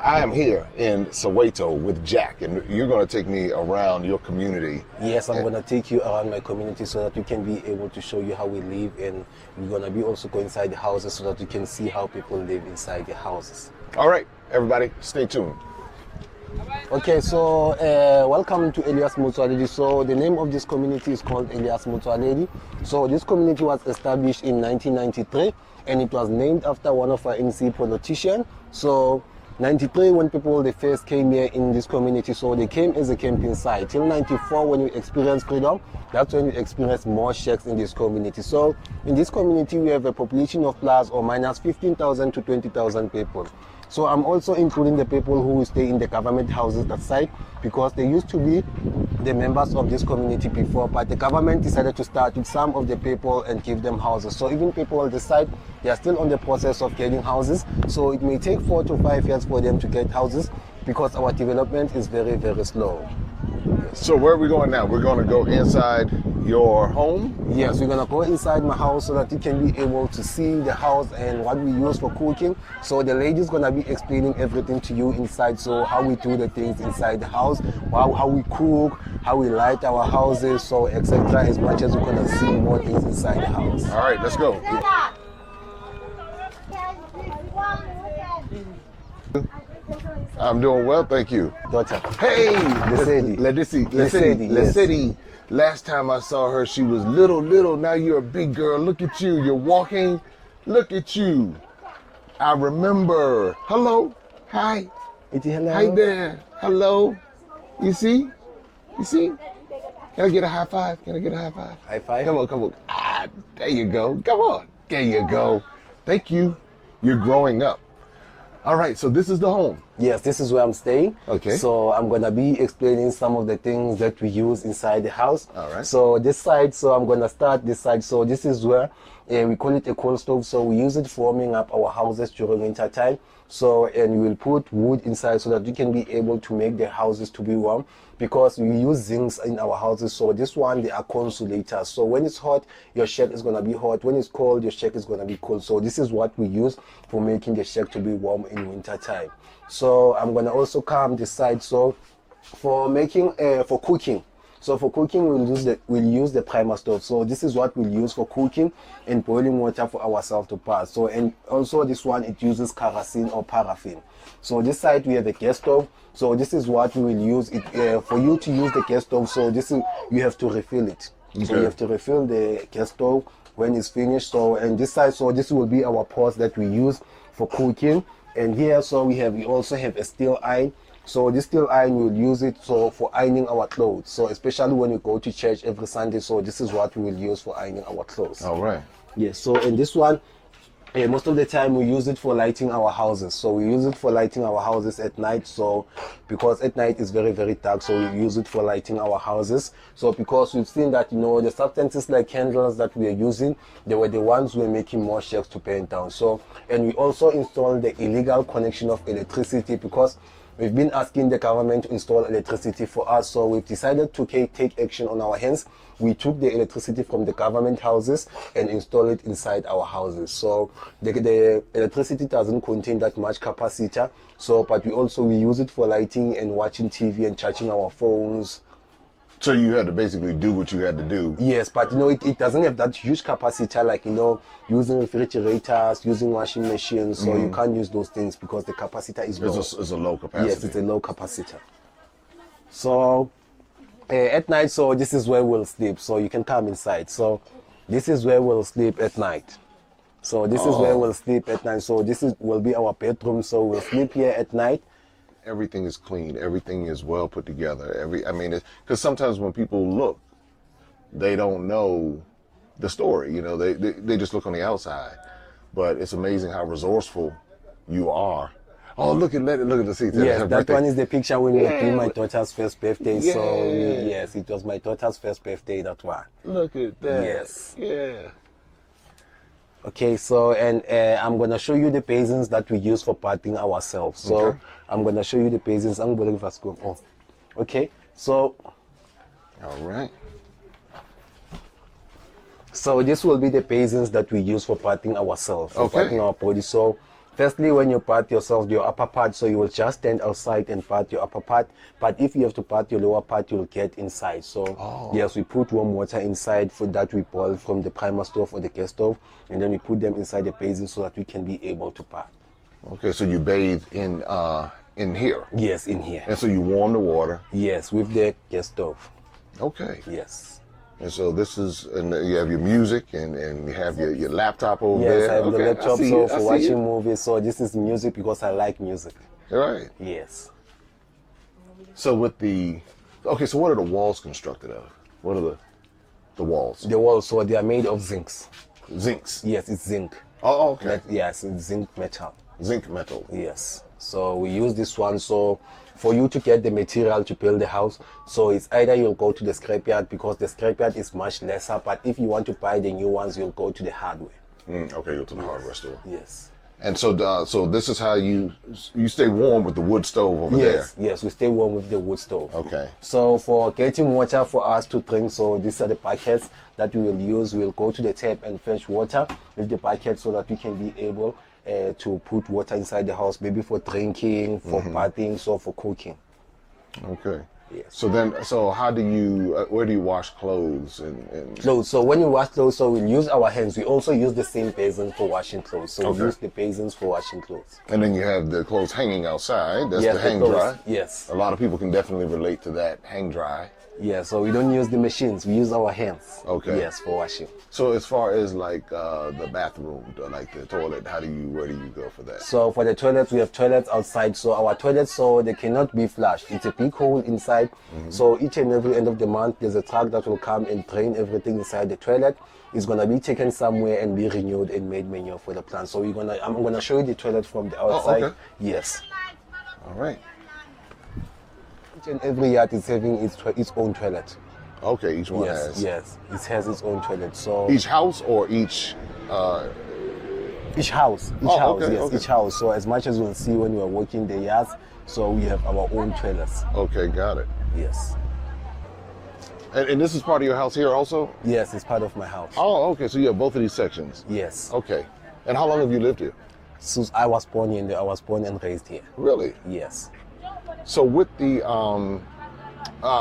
I am here in Soweto with Jack, and you're going to take me around your community. Yes, I'm going to take you around my community so that we can be able to show you how we live, and we're going to be also go inside the houses so that you can see how people live inside the houses. All right, everybody, stay tuned. Okay, so welcome to Elias Motsoaledi. So the name of this community is called Elias Motsoaledi. So this community was established in 1993, and it was named after one of our NC politicians. So 93, when people they first came here in this community, so they came as a camping site. Till 94, when we experienced freedom, that's when we experienced more shacks in this community. So in this community, we have a population of plus or minus 15,000 to 20,000 people. So I'm also including the people who stay in the government houses that side, because they used to be the members of this community before, but the government decided to start with some of the people and give them houses. So even people on the side, they are still on the process of getting houses. So it may take 4 to 5 years for them to get houses, because our development is very, very slow. So where are we going now? We're going to go inside your home? Yes, we're going to go inside my house so that you can be able to see the house and what we use for cooking. So the lady is going to be explaining everything to you inside, so how we do the things inside the house, how we cook, how we light our houses, so etc. As much as you're going to see more things inside the house. All right, let's go. I'm doing well, thank you. Daughter. Hey, Lesedi. Lesedi. Last time I saw her, she was little. Now you're a big girl. Look at you. You're walking. Look at you. I remember. Hello. Hi. Hello. Hi there. Hello. You see? Can I get a high five? High five? Come on. Ah, there you go. Come on. There you go. Thank you. You're growing up. All right, so this is the home. Yes, this is where I'm staying. Okay. So I'm going to be explaining some of the things that we use inside the house. All right. So this side, so I'm going to start this side. So this is where we call it a coal stove. So we use it for warming up our houses during winter time. So, and we will put wood inside so that you can be able to make the houses to be warm, because we use zincs in our houses. So this one, they are consulators. So when it's hot, your shack is going to be hot. When it's cold, your shack is going to be cold. So this is what we use for making the shack to be warm in winter time. So I'm going to also come this side. So for making, for cooking. So for cooking, we'll use the primer stove. So this is what we'll use for cooking and boiling water for ourselves to pass. So, and also this one, it uses kerosene or paraffin. So this side we have a gas stove. So this is what we will use it for you to use the gas stove. So this is, you have to refill it. Okay. So you have to refill the gas stove when it's finished. So, and this side, so this will be our pots that we use for cooking. And here, so we also have a steel iron. So this steel iron, we'll use it so for ironing our clothes. So especially when we go to church every Sunday, so this is what we will use for ironing our clothes. All right. Yes, so in this one, most of the time we use it for lighting our houses. So we use it for lighting our houses at night. So because at night is very, very dark, so we use it for lighting our houses. So because we've seen that, the substances like candles that we are using, they were the ones who were making more shacks to burn down. So, and we also installed the illegal connection of electricity, because we've been asking the government to install electricity for us, so we've decided to take action on our hands. We took the electricity from the government houses and installed it inside our houses. So the electricity doesn't contain that much capacitor. So, but we use it for lighting and watching TV and charging our phones. So you had to basically do what you had to do. Yes, but it doesn't have that huge capacitor like using refrigerators, using washing machines. So you can't use those things because the capacitor is low. It's a low capacity. Yes, it's a low capacitor. So at night, so this is where we'll sleep. So you can come inside. So this is where we'll sleep at night. So this is where we'll sleep at night. So this will be our bedroom. So we'll sleep here at night. Everything is clean. Everything is well put together. Because sometimes when people look, they don't know the story. They just look on the outside. But it's amazing how resourceful you are. Oh, look at the seats. Yes, that one is the picture when we were doing my daughter's first birthday. Yeah. So yes, it was my daughter's first birthday. That one. Look at that. Yes. Yeah. Okay, so and I'm gonna show you the basins that we use for parting ourselves. So okay. I'm gonna show you the basins. I'm gonna go. Oh, okay. So, all right. So this will be the basins that we use for parting ourselves, for parting our body. So Firstly, when you part yourself, your upper part, so you will just stand outside and part your upper part. But if you have to part your lower part, you'll get inside. So yes, we put warm water inside for that we boil from the primer stove or the gas stove, and then we put them inside the basin so that we can be able to part. Okay, so you bathe in here. Yes, in here. And so you warm the water. Yes, with the gas stove. Okay. Yes. And so this is, and you have your music and you have your laptop over Yes, there. I have the Okay, laptop see so it, I for see watching it. movies. So this is music because I like music. All right. Yes. So with the, okay, so what are the walls constructed of? What are the walls? The walls, so they are made of zincs. Zincs. Yes, it's zinc. Oh, okay. Yes, it's zinc metal. Zinc metal. Yes. So we use this one. So for you to get the material to build the house, so it's either you'll go to the scrapyard because the scrapyard is much lesser. But if you want to buy the new ones, you'll go to the hardware. Okay, go to the hardware store. Yes. And so, so this is how you stay warm with the wood stove over Yes, there. yes, we stay warm with the wood stove. Okay. So for getting water for us to drink, so these are the buckets that we will use. We'll go to the tap and fetch water with the bucket so that we can be able to put water inside the house, maybe for drinking, for bathing, so for cooking. Okay. Yes. So then, so how do you, where do you wash clothes and Clothes. So when you wash clothes, so we'll use our hands. We also use the same basin for washing clothes. So Okay. we use the basins for washing clothes. and then you have the clothes hanging outside. That's Yes, the hang clothes. dry. Yes. A lot of people can definitely relate to that hang dry. Yeah, so we don't use the machines. We use our hands. Okay. Yes, for washing. So as far as like the bathroom, like the toilet, where do you go for that? So for the toilets, we have toilets outside. So our toilets, so they cannot be flushed. It's a big hole inside. So each and every end of the month, there's a truck that will come and drain everything inside the toilet. It's gonna be taken somewhere and be renewed and made manure for the plant. So I'm gonna show you the toilet from the outside. okay. Yes. All right. Each and every yard is having its own toilet. Okay, each one Yes, has. yes, it has its own toilet. So Each house or each? each house, okay, yes, okay. each house. So as much as you'll see when you are walking the yards, so we have our own toilets. Okay, got it. Yes. And this is part of your house here also? Yes, it's part of my house. Oh, okay. So you have both of these sections. Yes. Okay. And how long have you lived here? So I was born I was born and raised here. Really? Yes. So with the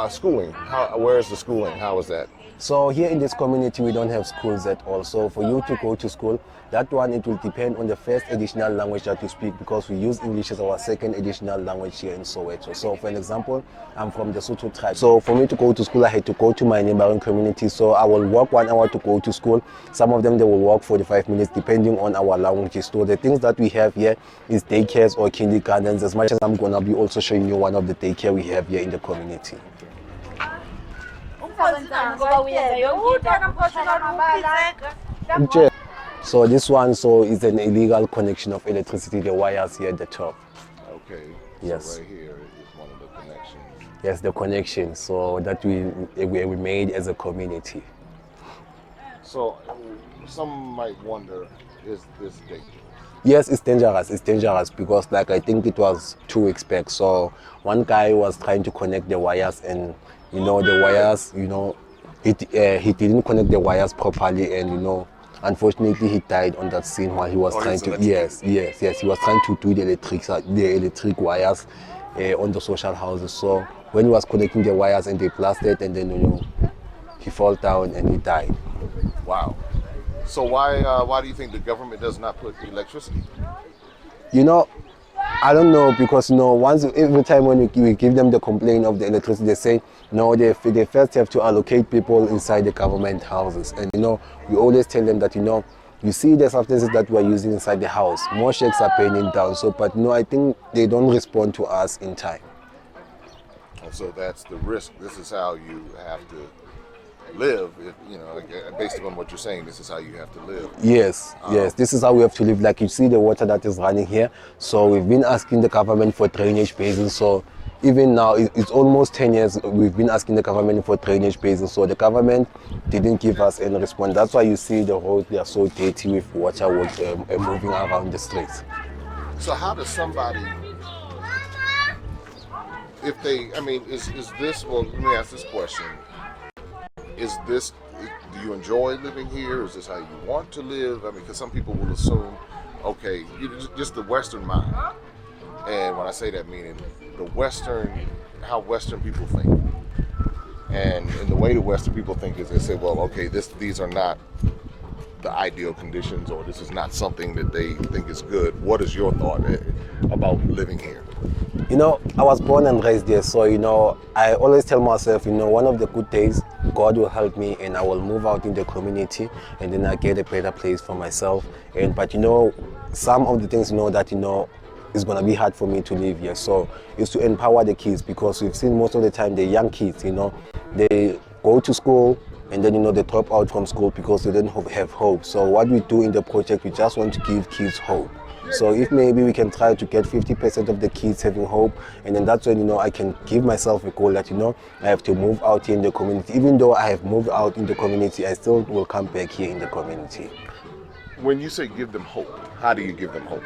schooling, where is the schooling? How is that? So here in this community, we don't have schools at all. So for you to go to school, that one, it will depend on the first additional language that you speak because we use English as our second additional language here in Soweto. So for an example, I'm from the Sotho tribe. So for me to go to school, I had to go to my neighboring community. So I will walk 1 hour to go to school. Some of them, they will walk 45 minutes depending on our languages. So the things that we have here is daycares or kindergartens. As much as I'm going to be also showing you one of the daycare we have here in the community. So this one, so is an illegal connection of electricity, the wires here at the top. Okay. Yes. So right here is one of the connections. Yes, the connection, so that we made as a community. So some might wonder, is this dangerous? Yes, it's dangerous. It's dangerous because, like, I think it was 2 weeks back. So one guy was trying to connect the wires, and the wires, he didn't connect the wires properly, and unfortunately he died on that scene while he was trying to. Yes, he was trying to do the electric wires on the social houses. So when he was connecting the wires and they blasted, and then he fell down and he died. Wow. So why do you think the government does not put electricity? I don't know, because every time when we give them the complaint of the electricity, they say no, they first have to allocate people inside the government houses, and we always tell them that you see the substances that we are using inside the house, more shacks are burning down. So, but I think they don't respond to us in time. And so that's the risk. This is how you have to live. Based on what you're saying, this is how you have to live. Yes, this is how we have to live. Like you see the water that is running here. So we've been asking the government for drainage basins. So even now, it's almost 10 years we've been asking the government for drainage basins. So the government didn't give us any response. That's why you see the roads, they are so dirty with water moving around the streets. So how does somebody, if they, is this, well, let me ask this question. Do you enjoy living here? Is this how you want to live? Because some people will assume, okay, just the Western mind. And when I say that, meaning the Western, how Western people think. And the way the Western people think is they say, well, okay, these are not the ideal conditions, or this is not something that they think is good. What is your thought about living here? You know, I was born and raised there, so you know, I always tell myself, you know, one of the good days, God will help me and I will move out in the community and then I get a better place for myself. But you know, some of the things, you know, that, you know, it's gonna be hard for me to live here. So it's to empower the kids, because we've seen most of the time the young kids, you know, they go to school and then, you know, they drop out from school because they don't have hope. So what we do in the project, we just want to give kids hope. So if maybe we can try to get 50% of the kids having hope, and then that's when, you know, I can give myself a goal that, you know, I have to move out here in the community. Even though I have moved out in the community, I still will come back here in the community. When you say give them hope, how do you give them hope?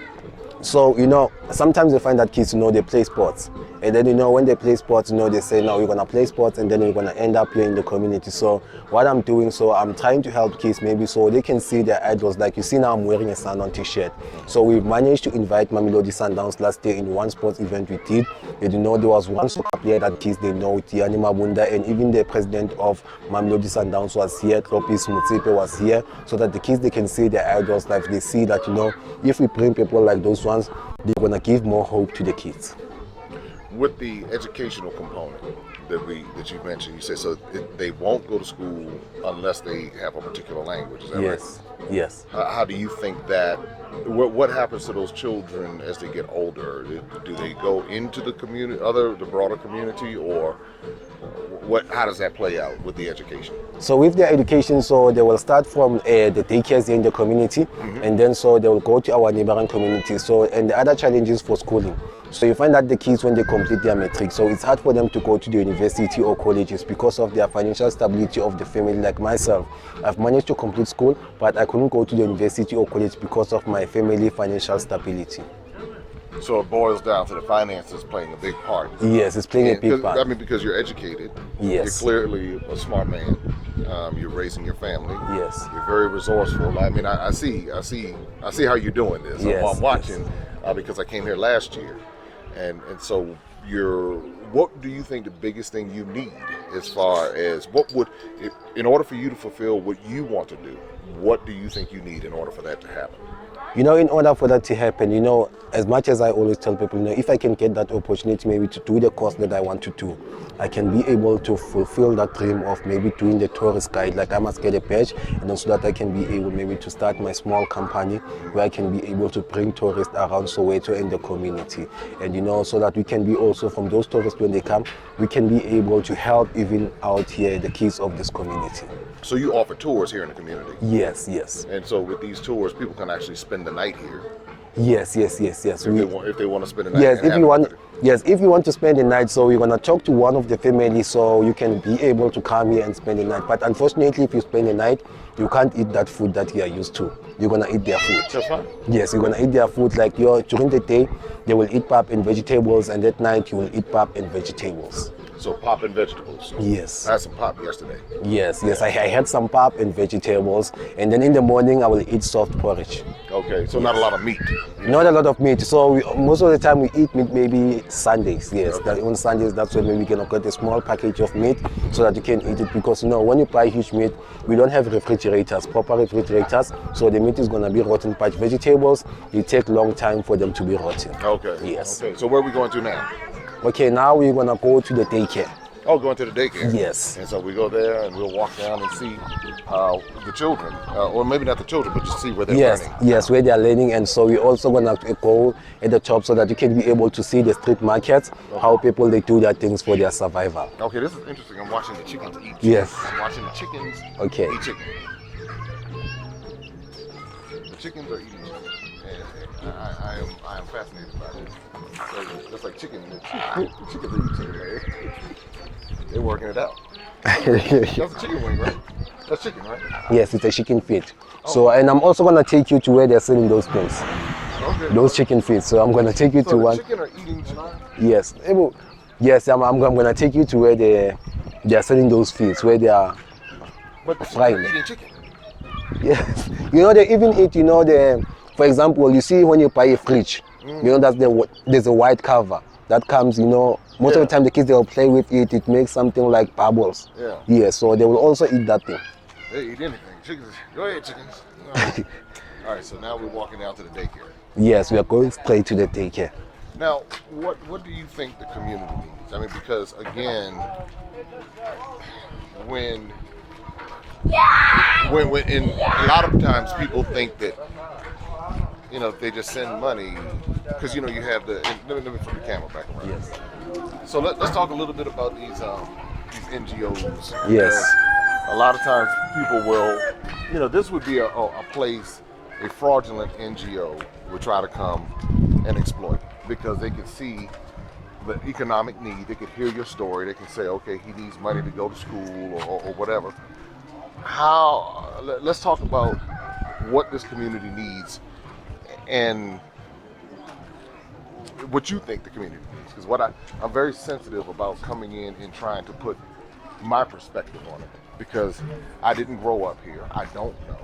So, you know, sometimes you find that kids, you know, they play sports. And then, you know, when they play sports, you know, they say, no, we're going to play sports and then we're going to end up here in the community. So what I'm doing, so I'm trying to help kids maybe so they can see their idols. Like you see now I'm wearing a Sundown t-shirt. So we've managed to invite Mamelodi Sundowns last year in one sports event we did. And, you know, there was one soccer player that kids, they know, Tiani Mabunda, and even the president of Mamelodi Sundowns was here, Klopis Mutsipe was here, so that the kids, they can see their idols. Like they see that, you know, if we bring people like those ones, they're going to give more hope to the kids. With the educational component that you mentioned, you said so they won't go to school unless they have a particular language. Is that Yes, right? yes. How do you think that? What happens to those children as they get older? Do they go into the community, the broader community, or what? How does that play out with the education? So with their education, so they will start from the daycares in the community, and then so they will go to our neighboring community. So, and the other challenges for schooling. So you find that the kids, when they complete their matric, so it's hard for them to go to the university or colleges because of their financial stability of the family. Like myself, I've managed to complete school, but I couldn't go to the university or college because of my family financial stability. So it boils down to the finances playing a big part. Yes, it's playing a big part. I mean, because you're educated. Yes. You're clearly a smart man. You're raising your family. Yes. You're very resourceful. I mean, I see how you're doing this. Yes, I'm watching because I came here last year, and so what do you think the biggest thing you need as far as in order for you to fulfill what you want to do, what do you think you need in order for that to happen? You know, in order for that to happen, you know, as much as I always tell people, you know, if I can get that opportunity maybe to do the course that I want to do, I can be able to fulfill that dream of maybe doing the tourist guide. Like I must get a badge, and then so that I can be able maybe to start my small company where I can be able to bring tourists around Soweto in the community. And, you know, so that we can be also, from those tourists when they come, we can be able to help even out here the kids of this community. So you offer tours here in the community? Yes, yes. And so with these tours, people can actually spend the night here. Yes. If they want to spend the night. Yes, if you want to spend the night, so you're gonna talk to one of the families, so you can be able to come here and spend the night. But unfortunately, if you spend the night, you can't eat that food that you are used to. You're gonna eat their food. That's fine. Yes, you're gonna eat their food. Like during the day, they will eat pap and vegetables, and at night you will eat pap and vegetables. So pop and vegetables. Yes. I had some pop yesterday. Yes. I had some pap and vegetables, and then in the morning I will eat soft porridge. Okay, so not a lot of meat. Not a lot of meat. So most of the time we eat meat maybe Sundays. Yes, that on Sundays that's when we can get a small package of meat so that you can eat it. Because, you know, when you buy huge meat, we don't have proper refrigerators, so the meat is gonna be rotten. But vegetables, it take long time for them to be rotten. Okay. Yes. Okay. So where are we going to now? Okay, now we're gonna go to the daycare. Oh, going to the daycare. Yes. And so we go there and we'll walk down and see the children, or maybe not the children, but just see where they're learning. Yes, where they are learning. And so we're also gonna go at the shop so that you can be able to see the street markets, how people they do their things for their survival. Okay, this is interesting. I'm watching the chickens eat. Yes. I'm watching the chickens eat chicken. The chickens are eating chicken, and I am fascinated by this. So just like chicken, the chickens are eating chicken, man. They're working it out. That's a chicken wing, right? That's chicken, right? Yes, it's a chicken feet. So, and I'm also gonna take you to where they're selling those things. Okay. Those chicken feet. So I'm gonna take you to one. So the chicken are eating chicken? Yes. Yes, I'm gonna take you to where they're selling those feet, where they are But the frying. chicken are eating chicken. Yes. You know, they even eat, you know, for For example, you see when you buy a fridge, you know that there's a white cover that comes, you know, most of the time the kids, they'll play with it. It makes something like bubbles. Yeah. Yeah, so they will also eat that thing. They eat anything. Chickens. Go ahead, chickens. All right. All right, so now we're walking down to the daycare. Yes, we are going straight to the daycare. Now, what do you think the community needs? I mean, because again, when and a lot of times people think that, you know, they just send money because, you know, you have the, let me flip the camera back around. Yes. So let's talk a little bit about these NGOs. Yes. A lot of times people will, you know, this would be a place a fraudulent NGO would try to come and exploit because they can see the economic need. They can hear your story. They can say, okay, he needs money to go to school or whatever. Let's talk about what this community needs and what you think the community needs. Because I'm very sensitive about coming in and trying to put my perspective on it because I didn't grow up here. I don't know.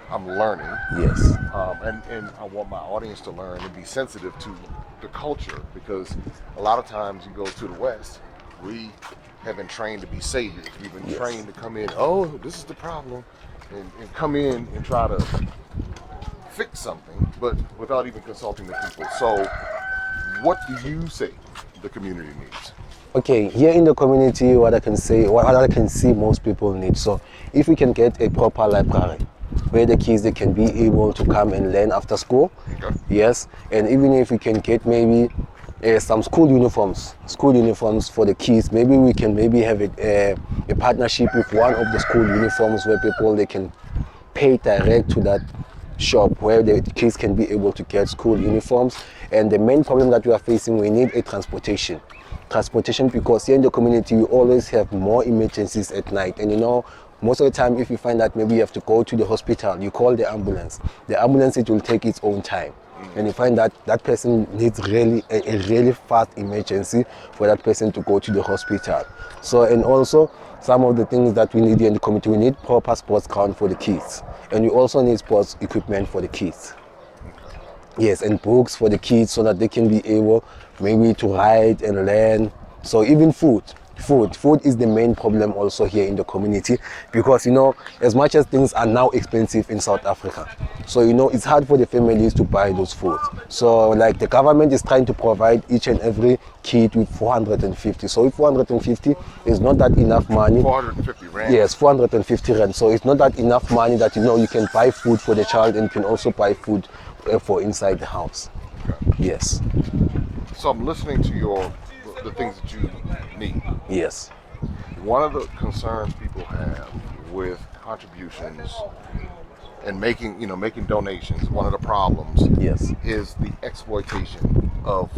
I'm learning. Yes. And I want my audience to learn and be sensitive to the culture because a lot of times you go to the West, we have been trained to be saviors. We've been trained to come in, oh, this is the problem, and come in and try to fix something, but without even consulting the people. So what do you say the community needs? Okay, here in the community, what I can see most people need. So if we can get a proper library where the kids, they can be able to come and learn after school. Okay. Yes, and even if we can get maybe some school uniforms for the kids, maybe we can have a partnership with one of the school uniforms where people, they can pay direct to that shop where the kids can be able to get school uniforms. And the main problem that we are facing, we need a transportation because here in the community you always have more emergencies at night, and you know, most of the time if you find that maybe you have to go to the hospital, you call the ambulance, it will take its own time, and you find that that person needs really a really fast emergency for that person to go to the hospital. So, and also some of the things that we need here in the community, we need proper sports ground for the kids, and we also need sports equipment for the kids. Yes, and books for the kids so that they can be able maybe to write and learn. So even food is the main problem also here in the community because, you know, as much as things are now expensive in South Africa, so, you know, it's hard for the families to buy those food. So like the government is trying to provide each and every kid with 450. So if 450 is not that enough money. 450 rand? Yes, 450 rand. So it's not that enough money that, you know, you can buy food for the child and can also buy food for inside the house. Okay. Yes. So I'm listening to the things that you need. Yes. One of the concerns people have with contributions and making donations, one of the problems is the exploitation of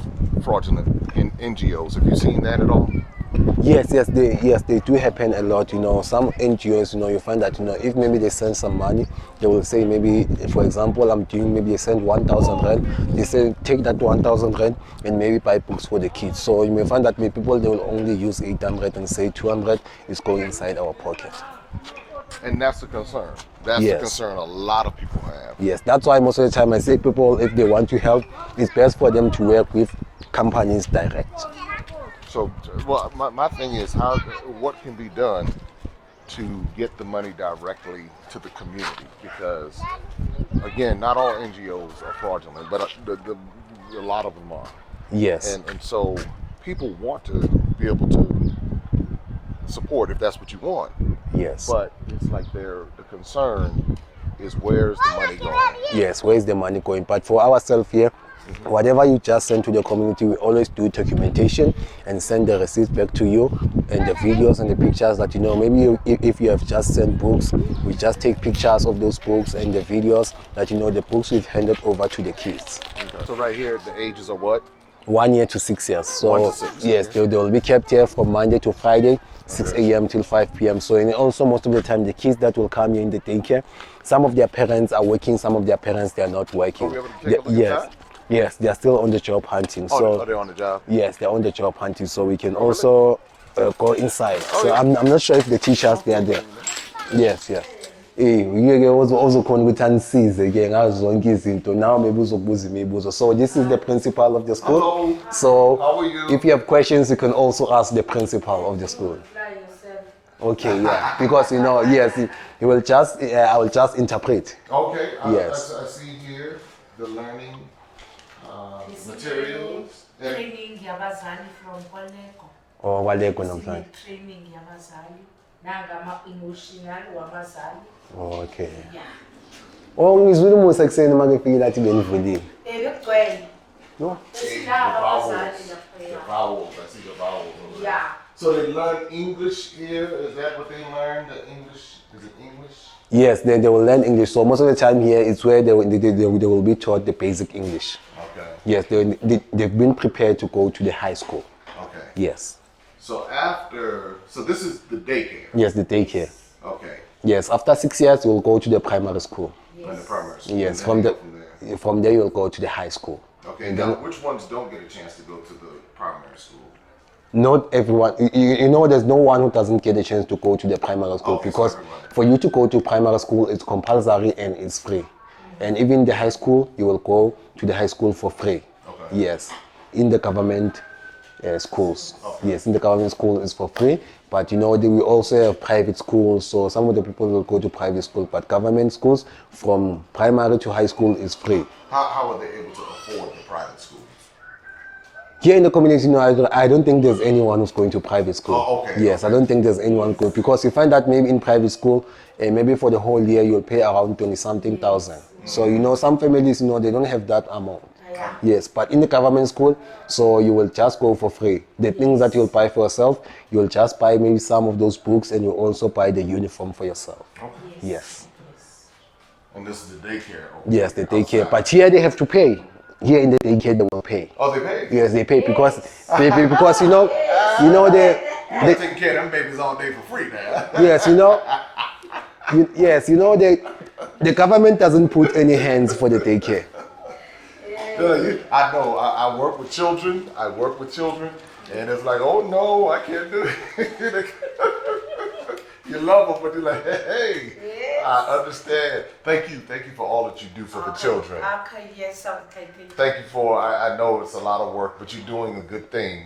fraudulent NGOs. Have you seen that at all? Yes, they do happen a lot. You know, some NGOs, you know, you find that, you know, if maybe they send some money, they will say maybe, for example, maybe they send 1,000 rand. They say take that 1,000 rand and maybe buy books for the kids. So you may find that maybe people, they will only use 800 and say 200 is going inside our pocket. And that's the concern. That's the concern a lot of people have. Yes, that's why most of the time I say people, if they want to help, it's best for them to work with companies direct. So, well, my thing is, what can be done to get the money directly to the community? Because, again, not all NGOs are fraudulent, but a lot of them are. Yes. And so people want to be able to support if that's what you want. Yes. But it's like the concern is, where's the money going? Yes, where's the money going? But for ourselves here, whatever you just send to the community, we always do documentation and send the receipts back to you, and the videos and the pictures that, you know, maybe if you have just sent books, we just take pictures of those books and the videos that, you know, the books we've handed over to the kids. Okay. So right here, the ages are what? 1 year to 6 years. So 1 to 6. yes, they will be kept here from Monday to Friday, 6 a.m. till 5 p.m. So, and also most of the time, the kids that will come here in the daycare, some of their parents are working, some of their parents, they are not working. Are we able to take a look at that? Yes, they are still on the job hunting. So are they on the job? yes, they're on the job hunting. So we can also go inside. Oh, so yeah. I'm not sure if the teachers, they are there. Yes. Ngeke ozokhona ukuthi anisize ke ngazo zonke izinto. Now maybe uzokubuza imibuzo. So this is the principal of the school. Hello. So How are you? if you have questions, you can also ask the principal of the school. Okay, yeah, because yes, he will just I will just interpret. Okay. Yes. I see here the learning materials. And Training yabazali from Kwaleko. Oh, waleko namhlanje. Training yabazali. Nangama emotional wabazali. Okay. Yeah. Oh, ngizwile umusa ekuseni make fika lathi benivulile. Bekugcwele. No. Besilaba abazali the lapha. vowels. I see the vowels. over there. Yeah. So they learn English here. Is that what they learn? The English? Is it English? Yes, they will learn English. So most of the time here, it's where they will be taught the basic English. Okay. Yes, they've been prepared to go to the high school. Okay. Yes. So this is the daycare. Yes, the daycare. Okay. Yes, after 6 years, you will go to the primary school. In the primary school. Yes, And then from there you'll go to the high school. Okay. And Now, then, which ones don't get a chance to go to the primary school? not everyone, there's no one who doesn't get a chance to go to the primary school Okay, so because everyone. for you to go to primary school, it's compulsory and it's free. And even the high school, you will go to the high school for free. Okay. Yes, in the government schools. Okay. Yes, in the government school is for free. But we also have private schools, so some of the people will go to private school. But government schools, from primary to high school, is free. How are they able to afford the private schools? Here in the community, I don't think there's anyone who's going to private school. Oh, okay, Yes, okay. I don't think there's anyone good because you find that maybe in private school, maybe for the whole year you'll pay around 20-something thousand. So some families, they don't have that amount. Yeah. Yes, but in the government school, so you will just go for free. The things that you'll buy for yourself, you'll just buy maybe some of those books, and you'll also buy the uniform for yourself. Okay. Yes. And this is the daycare. Yes, the daycare. Outside. But here they have to pay. Here in the daycare they will pay. Oh, they pay? Yes, they pay because they Taking care of them babies all day for free now. yes, the government doesn't put any hands for the daycare. I know. I work with children. And it's like, oh no, I can't do it. You love them, but you're like, hey, I understand. Thank you for all that you do for the children. Okay, yes, okay. Thank you for. I know it's a lot of work, but you're doing a good thing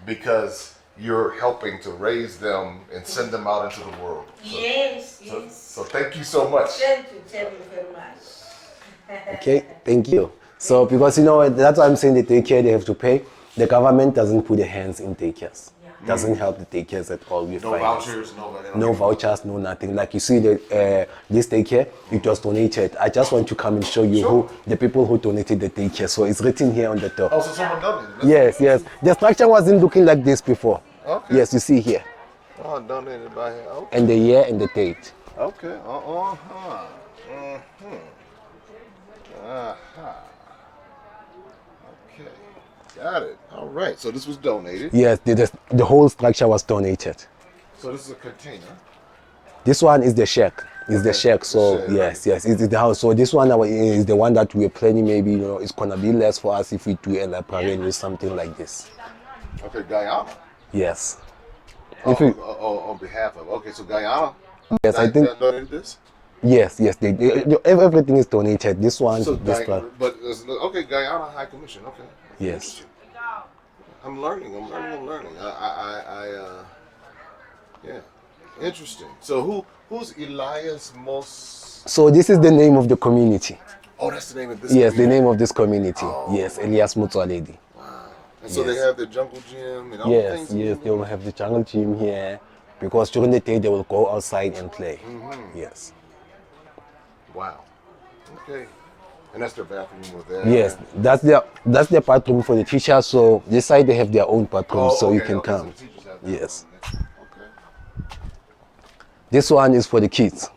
because you're helping to raise them and send them out into the world. Yes. So thank you so much. Thank you very much. Okay, thank you. So because that's why I'm saying the daycare they have to pay. The government doesn't put their hands in daycares. Doesn't help the daycares at all. No vouchers, No vouchers, no nothing. Like you see, this daycare, it was donated. I just want to come and show you Sure. who the people who donated the daycare. So it's written here on the top. Oh, so someone donated. Yes. The structure wasn't looking like this before. Okay. Yes, you see here. Oh, donated by him. Okay. And the year and the date. Okay. Uh-huh. Okay. Got it. All right. So this was donated. Yes, the whole structure was donated. So this is a container. This one is the shack. It's the shack. So Shack. yes, it's the house. So this one is the one that we're planning. Maybe it's gonna be less for us if we do a librarian with something like this. Okay, Guyana. Yes. Oh, If you, on behalf of. Okay, so Guyana. yes, I think donated this. yes. Everything is donated. This one, So this one. but okay, Guyana High Commission. Okay. Yes. I'm learning. Yeah, interesting. So who's Elias Mos? So this is the name of the community. Oh, that's the name of this. Yes, the community. name of this community. Yes, Elias Mutsualedi. And so they yes. have the jungle gym and all the Yes, things. yes, they will have the jungle gym here because during the day they will go outside and play. Yes. Wow. Okay. And that's their bathroom over there. Yes, that's their bathroom for the teachers. So this side they have their own bathroom, so you can come. So the teachers have their Yes. own. Okay. This one is for the kids.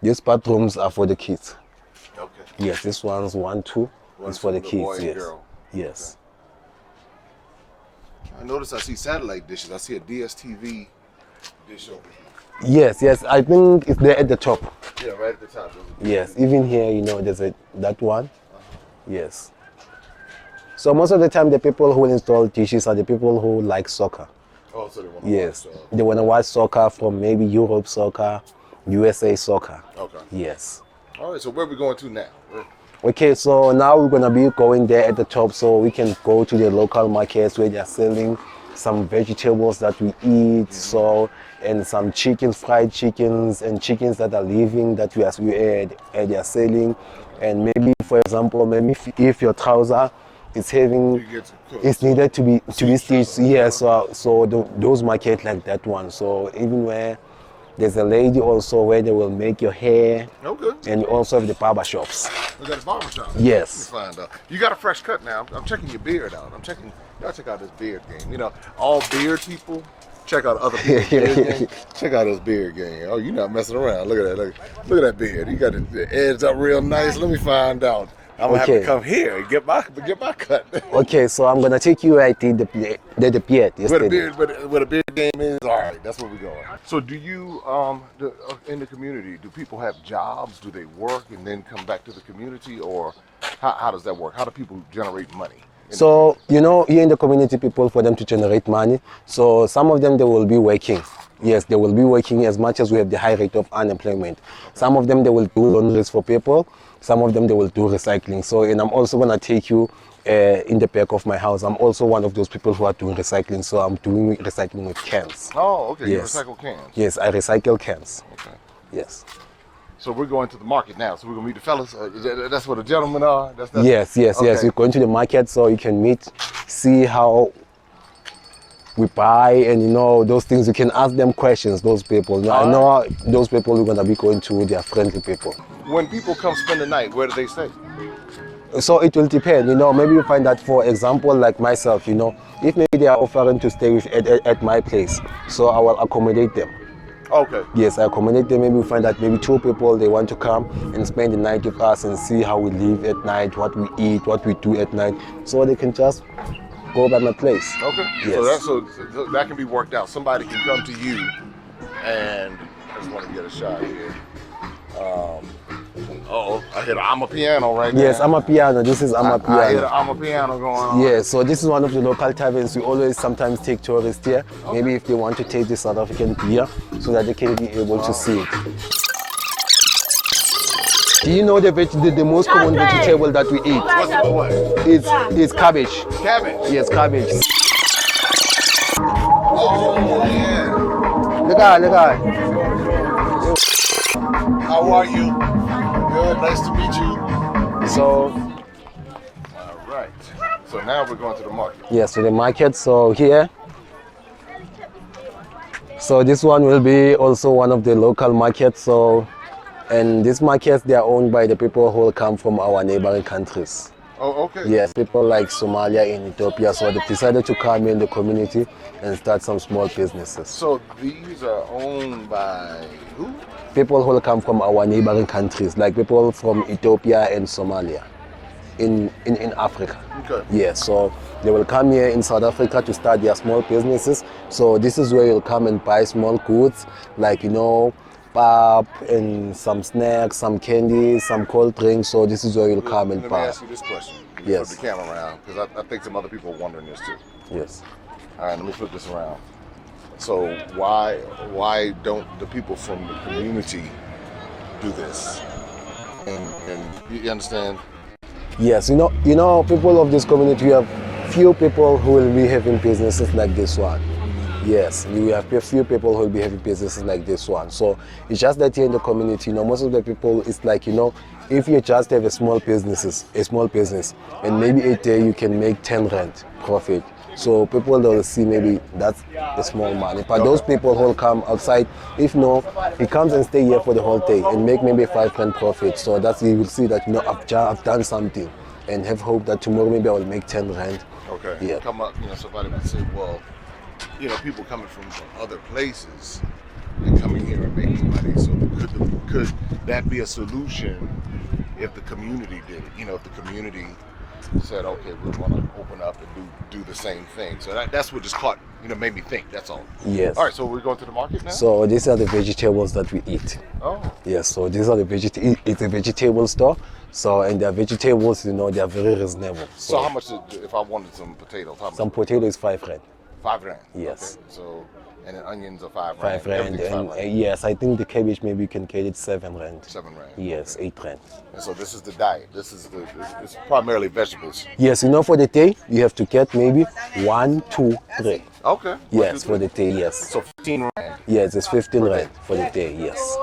These bathrooms are for the kids. Okay. Yes, this one's 1, 2 is for the boy kids. and Yes. girl. Yes. I notice I see satellite dishes. I see a DSTV dish over here. Yes. I think it's there at the top. Yeah, right at the top. Yes. Even here, there's that one. Yes. So most of the time, the people who will install dishes are the people who like soccer. Oh, so they want to Yes. watch, They want to watch soccer from maybe Europe soccer, USA Soccer. Okay. Yes. All right. So where are we going to now? Okay, so now we're gonna be going there at the top, so we can go to the local markets where they're selling some vegetables that we eat, so and some chickens, fried chickens, and chickens that are living that they are selling, and maybe, for example, maybe if your trouser is having, You get to cook. it's needed to be stitched. Yeah, so those market like that one. So even where there's a lady also where they will make your hair, Okay. and you also have the barber shops. We got a barbershop. Yes. Let me find out. You got a fresh cut now. I'm checking your beard out. Y'all check out this beard game. You know, all beard people, check out other people's beard game. Check out this beard game. Oh, you're not messing around. Look at that. Look at that beard. You got the edge up real nice. Let me find out. I'm gonna have Okay. to come here and get my cut. Okay, so I'm gonna take you right in the beard Where the yesterday. beard, where the beard game is. All right, that's where we're going. So, do you, in the community, do people have jobs? Do they work and then come back to the community, or how does that work? How do people generate money? So, you know, here in the community, people, for them to generate money, so some of them, they will be working. Yes, they will be working as much as we have the high rate of unemployment. Some of them, they will do laundries for people. Some of them, they will do recycling. So, and I'm also going to take you in the back of my house. I'm also one of those people who are doing recycling. So I'm doing recycling with cans. Oh, okay. Yes. You recycle cans. Yes, I recycle cans. Okay. Yes. So we're going to the market now. So we're gonna meet the fellas. That's where the gentlemen are. That's Yes. Okay. You're going to the market so you can meet, see how we buy, and you know those things. You can ask them questions. Those people. Now, I know those people we're gonna be going to. They are friendly people. When people come spend the night, where do they stay? So it will depend. You know, maybe you find that, for example, like myself. You know, if maybe they are offering to stay at my place, so I will accommodate them. Okay. Yes, I accommodate them. Maybe we find that maybe 2 people, they want to come and spend the night with us and see how we live at night, what we eat, what we do at night. So they can just go by my place. Okay. Yes. So that can be worked out. Somebody can come to you, and I just want to get a shot here. I hit I'm a piano right now. Yes, I'm a piano. This is I'm a I hit piano. I'm a piano going on. Yeah, so this is one of the local taverns. We always sometimes take tourists here. Maybe if they want to take the South African beer so that they can be able to see it. Do you know the most common vegetable that we eat? What? It's cabbage. Cabbage. Yes, cabbage. Oh yeah. Look at. How are you? Good. Nice to meet you. So, All right. So now we're going to the market. yes, to the market. So here. So this one will be also one of the local markets. So, and these markets, they are owned by the people who come from our neighboring countries. Oh, okay. Yes, people like Somalia and Ethiopia. So they decided to come in the community and start some small businesses. So these are owned by who? People who come from our neighboring countries, like people from Ethiopia and Somalia in Africa. Okay. Yes, so they will come here in South Africa to start their small businesses. So this is where you'll come and buy small goods, like, you know, pap and some snacks, some candy, some cold drinks. So this is where you'll come and Let me buy. ask you this question. Let me Yes. flip the camera around because I think some other people are wondering this too. Yes. All right, let me flip this around. So why don't the people from the community do this? And you understand? Yes, you know, people of this community, we have few people who will be having businesses like this one. Yes, we have a few people who will be having businesses like this one. So it's just that here in the community, you know, most of the people, it's like, you know, if you just have a small business, and maybe a day you can make 10 rand profit. So people will see maybe that's a small money. But those people who will come outside, if no, he comes and stay here for the whole day and make maybe 5 rand profit. So that's, you will see that, you know, I've done something and have hope that tomorrow maybe I will make 10 rand. Okay. Yeah. Come up, you know, somebody would say, well, you know, people coming from other places and coming here and making money. So could that be a solution if the community did it? You know, if the community said, okay, we want to open up and do the same thing. So that's what just caught, you know, made me think. That's all. Yes. All right. So we're going to the market now. So these are the vegetables that we eat. Oh. Yes, so these are the it's a vegetable store. So, and their vegetables, you know, they are very reasonable. So how much if I wanted some potatoes? How much? Some potato is 5 rand. 5 rand. Yes. Okay. So And then onions are 5 rand. 5 rand. Everything's 5 And rand. yes, I think the cabbage maybe you can get it 7 rand. 7 rand. Yes, 8 rand. And so this is the diet. This is it's primarily vegetables. Yes, you know, for the day, you have to get maybe 1, 2, 3. Okay. Yes, for the day, yes. So 15 rand. Yes, it's 15 rand for the day, yes.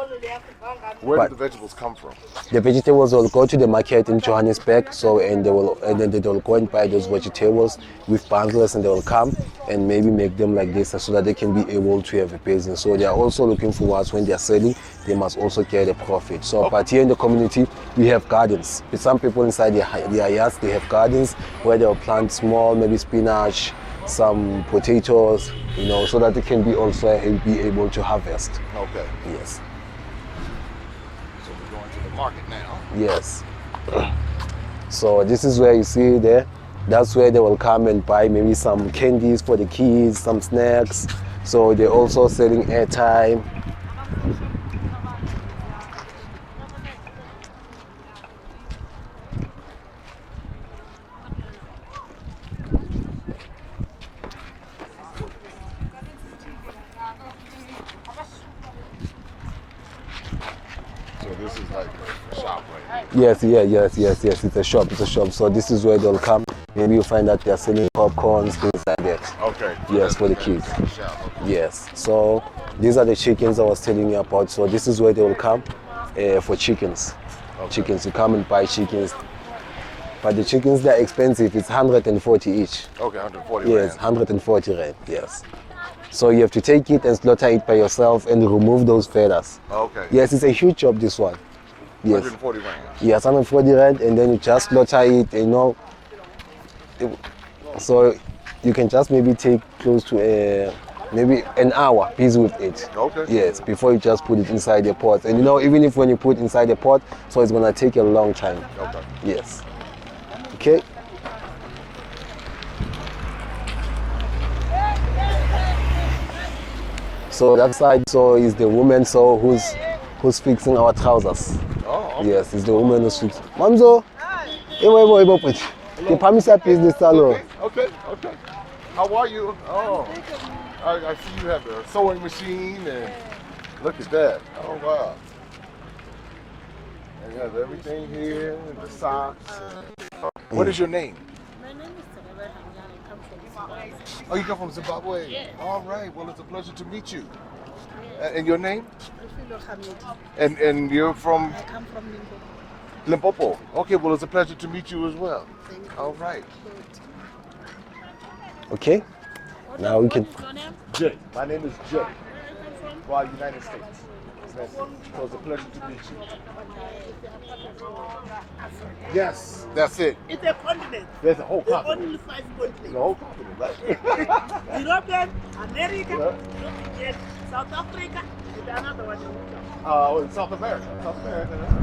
Where But- do the vegetables come from? The vegetables will go to the market in Johannesburg, so and then they will go and buy those vegetables with bundles, and they will come and maybe make them like this so that they can be able to have a business. So they are also looking for us when they are selling, they must also get a profit. So but here in the community we have gardens. With some people inside their yards, they have gardens where they will plant small, maybe spinach, some potatoes, you know, so that they can be also be able to harvest. Okay. Yes. So we're going to the market now. Yes. So this is where you see there. That's where they will come and buy maybe some candies for the kids, some snacks. So they're also selling airtime. So this is like a shop right here. Yes, yes. It's a shop. It's a shop. So this is where they'll come. Maybe you find that they're selling popcorns, things like that. Okay. Yes, for the kids. That's the shop. Okay. Yes. So these are the chickens I was telling you about. So this is where they will come for chickens. Okay. Chickens. You come and buy chickens. But the chickens, they're expensive. It's 140 each. Okay, 140 Yes, rand. 140 rand. Yes. So you have to take it and slaughter it by yourself and remove those feathers. Okay. Yes, it's a huge job, this one. Yes. 140 rand. Yes, 140 rand, and then you just slaughter it, you know. So you can just maybe take close to maybe an hour busy with it. Okay. Yes, before you just put it inside the pot. And you know, even if when you put inside the pot, so it's gonna take a long time. Okay. Yes. Okay. So that side so is the woman so who's fixing our trousers. Oh, okay. Yes, it's the woman who's fixing. Mamzo, ebo put. The pamisa business salon. Okay. How are you? Oh, I see you have a sewing machine and look at that. Oh, wow. And you have everything here, and the socks. What is your name? My name is Sarah Hanyang. I come from Zimbabwe. Oh, you come from Zimbabwe? Yes. All right. Well, it's a pleasure to meet you. And your name? Rufilo Hamid. And you're from I come from Limpopo. Limpopo. Okay, well, it's a pleasure to meet you as well. Thank you. All right. Okay. Now we can. What's your name? Jay. My name is Jay. Where are you come from? Well, United States. So it's a pleasure to meet you. Yes, that's it. It's a continent. There's a whole There are continent. only 5 continents. The whole continent, right? European, America, Yeah. yes, South Africa, and another one. In South America,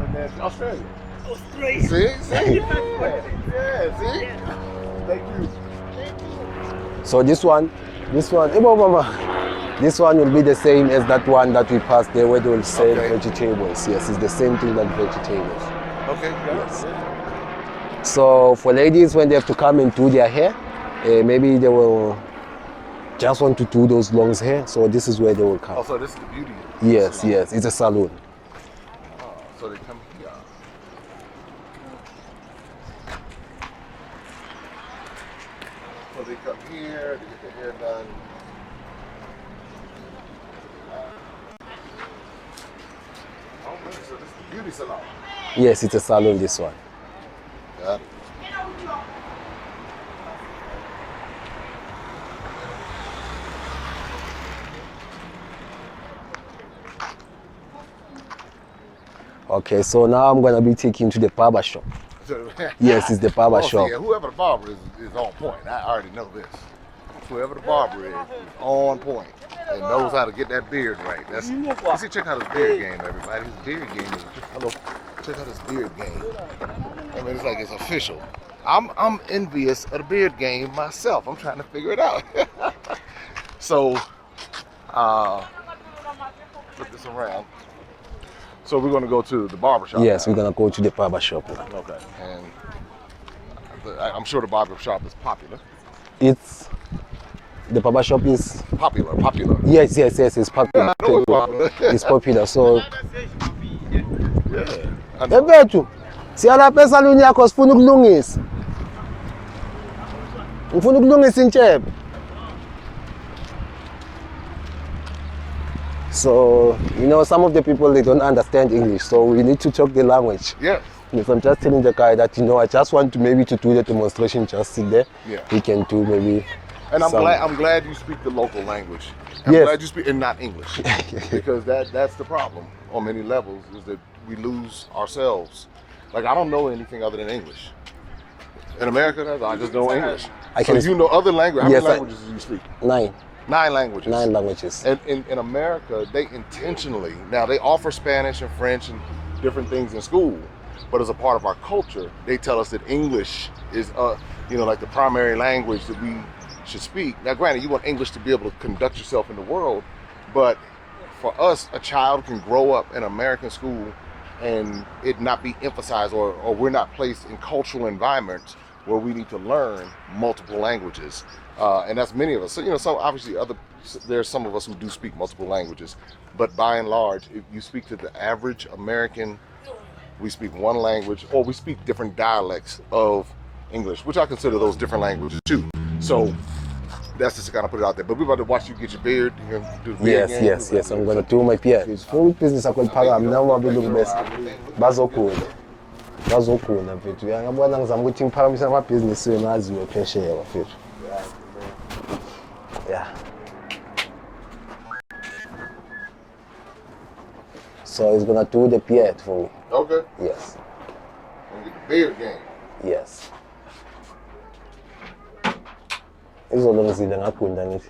and then Australia. Australia. See? Only 5 Yeah, continents. yeah, see? Yes. Thank you. So this one, ebo mama. This one will be the same as that one that we passed there where they will sell Okay. vegetables. Yes, it's the same thing like vegetables. Okay, Yes. So for ladies, when they have to come and do their hair, maybe they will just want to do those long hair. So this is where they will come. Also, this is the beauty. Yes, yes, it's a salon. So they come here. So they come here, they get their hair done. Oh, man, so this is the beauty salon. Yes, it's a salon, this one. Got it. Okay, so now I'm gonna be taking you to the barber shop. Yes, it's the barber Oh, shop. yeah, whoever the barber is on point. I already know this. Whoever the barber is on point and knows how to get that beard right. That's you see, check out his beard game, everybody. His beard game is hello. Check out his beard game. I mean, it's like it's official. I'm envious of the beard game myself. I'm trying to figure it out. So, flip this around. So we're gonna go to the barber shop. Yes, now. we're gonna go to the barber shop now. Okay. And I'm sure the barber shop is popular. It's The barber shop is Popular. yes, it's popular. I know it's popular. It's popular. So Yeah. I know. ebethu siyalapha esaluni yakho sifuna ukulungisa. Ngifuna ukulungisa intshebe. So, you know, some of the people, they don't understand English, so we need to talk the language. Yes. Yes, I'm just telling the guy that, you know, I just want to maybe to do the demonstration, just sit there. Yeah. We can do maybe. And I'm some- glad you speak the local language. I'm Yes. glad you speak and not English. Because that's the problem on many levels, is that we lose ourselves. Like, I don't know anything other than English. In America, I just know English. I So can- you know other languages. How Yes, many I- languages do you speak? 9 9 languages. languages. And in America, they intentionally, now they offer Spanish and French and different things in school, but as a part of our culture, they tell us that English is, like the primary language that we should speak. Now, granted, you want English to be able to conduct yourself in the world, but for us, a child can grow up in American school and it not be emphasized, or we're not placed in cultural environments where we need to learn multiple languages. And that's many of us. So, so obviously there's some of us who do speak multiple languages, but by and large, if you speak to the average American, we speak one language, or we speak different dialects of English, which I consider those different languages too. So that's just to kind of put it out there. But we're about to watch you get your beard. You're gonna do the beard game. Yes, I'm gonna do my PR. Full business akho liphakama nami wabilungu bese. Bazokhona mfethu. Uyangabona ngizama ukuthi ngiphakamise amabhizinisi wenu aziwe phesheya mfethu. Yeah. So he's gonna do the beard for me. Okay. Yes. Gonna get the beard game. Yes. Izolongizile ngagunda ngithi.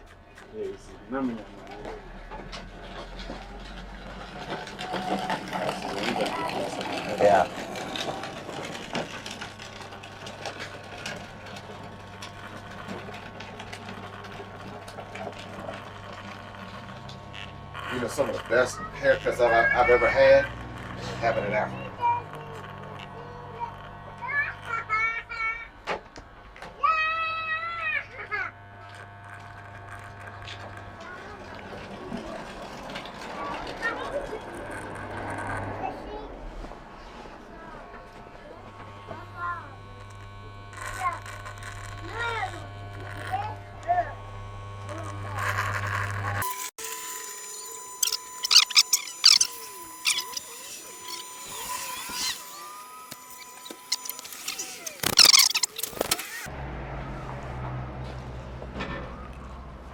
Yeah. You know, some of the best haircuts I've ever had happen in Africa.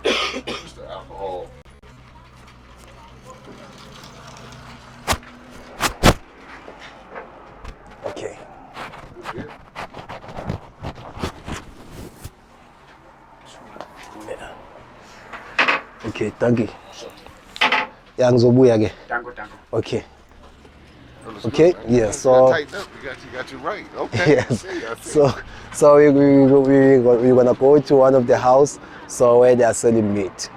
Just the alcohol. Okay. Beard. Okay, thank you. Yeah, ngizobuya ke. Tango. Okay. Oh, that's Okay, good, man. yeah, You so- tightened up. You got you right. Okay. Yes. I see. So we're gonna go to one of the house. So where they are selling meat.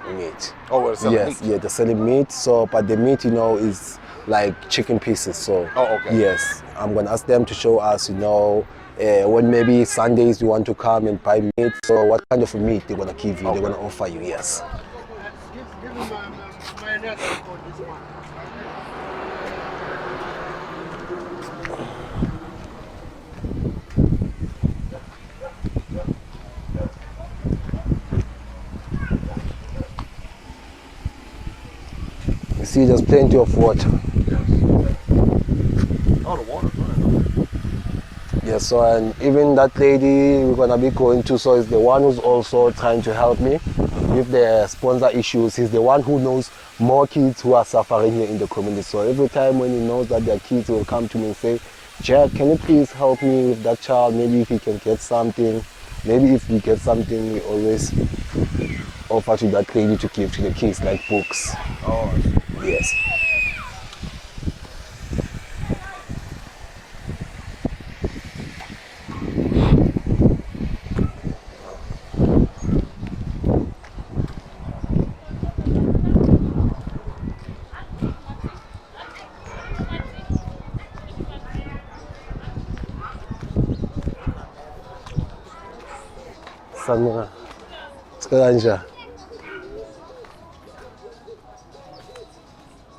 Oh, well, it's selling Yes, meat. yeah, they're selling meat. So, but the meat, is like chicken pieces. So, Oh, okay. Yes, I'm gonna ask them to show us, when maybe Sundays you want to come and buy meat. So, what kind of meat they're gonna give you? Okay. They're gonna offer you. Yes. Give him my net for this one. You see, there's plenty of water. Oh, the water's running. Yes. So, and even that lady we're gonna be going to. So, is the one who's also trying to help me with the sponsor issues. He's the one who knows more kids who are suffering here in the community. So every time when he knows that their kids will come to me and say, Jack, can you please help me with that child? Maybe if he can get something. Maybe if we get something, we always offer to that lady to give to the kids, like books. Oh, Yes. Sandra, it's kanjani?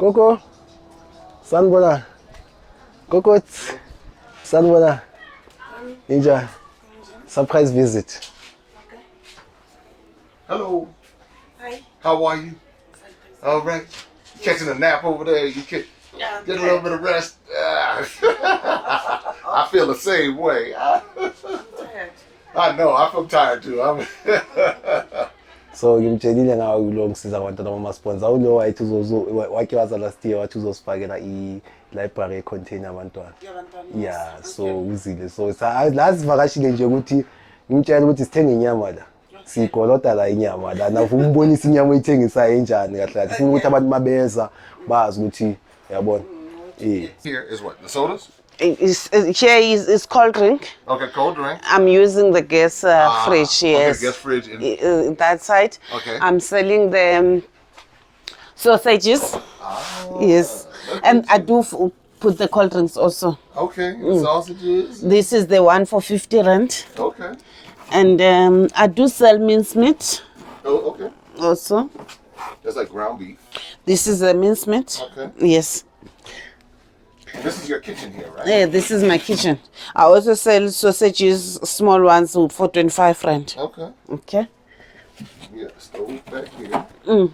Coco, sanibona. Coco, sanibona. Ninja, surprise visit. Hello. Hi. How are you? All right. You catching a nap over there? You get a little bit of rest. I feel the same way. I know. I feel tired too. So ngimtshelile ngawo lo ngisiza abantwana bama-sponsor awulo wayethi wake waza last year wathi uzosifakela i-library contain abantwana. Yeah, so uzile so la sivakashile nje ukuthi ngimtshela ukuthi sithenge inyama la sigolota la inyama la nafuna umbonisa inyama oyithengisayo enjani kahle kahle funa ukuthi abantu mabeza bazi ukuthi yabona. Here is what? The sodas? Here is cold drink. Okay, cold drink. I'm using the gas fridge. Yes. Okay, gas fridge. In, that side. Okay. I'm selling the sausages. Yes. And I do put the cold drinks also. okay, the sausages. This is the one for 50 rand. Okay. And I do sell mincemeat Oh, okay. also. That's like ground beef. This is a mincemeat. Okay. Yes. This is your kitchen here, right? Yeah, this is my kitchen. I also sell sausages, small ones for 25 rand. Okay. Okay. Yeah, stove back here. And